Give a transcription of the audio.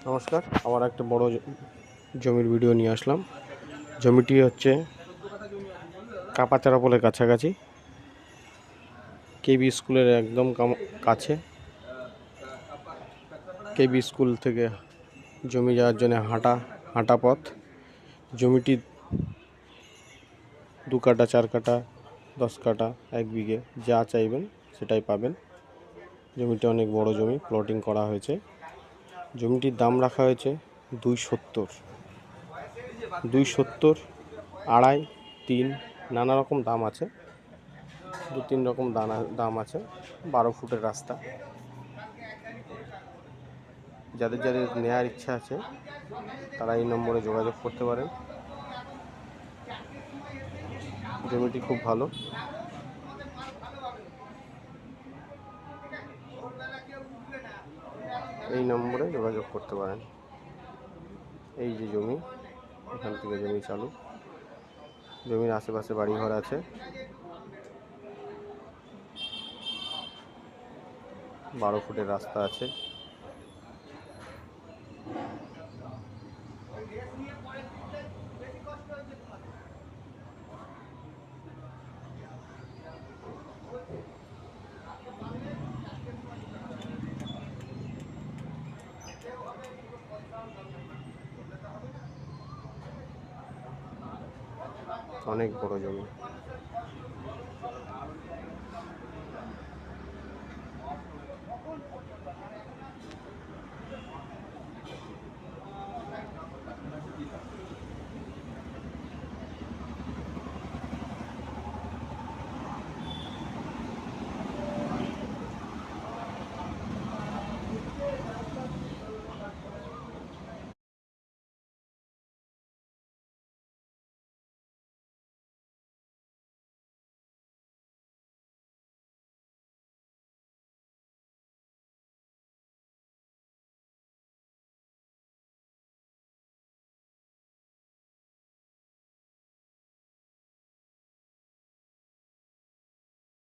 নমস্কার, আবার একটা বড় জমির ভিডিও নিয়ে আসলাম। জমিটি হচ্ছে কাপাচারাপোলের কাছাকাছি, কেবি স্কুলের একদম কাছে। কেবি স্কুল থেকে জমি যাওয়ার জন্য হাঁটা পথ। জমিটি 2 কাঠা, 4 কাঠা, 10 কাঠা, 1 বিঘে যা চাইবেন সেটাই পাবেন। জমিটি অনেক বড় জমি, প্লটিং করা হয়েছে। জমিটির দাম রাখা হয়েছে 270, 270, 2.5, 3 নানা রকম দাম আছে। 2-3 রকম দাম আছে। 12 ফুটের রাস্তা। যাদের নেওয়ার ইচ্ছা আছে তারা এই নম্বরে যোগাযোগ করতে পারেন। জমিটি খুব ভালো। এই নম্বরে যোগাযোগ করতে পারেন। এই যে জমি, এখান থেকে জমি চালু। জমির আশেপাশে বাড়িঘর আছে। 12 ফুটের রাস্তা আছে। অনেক বড় জমি।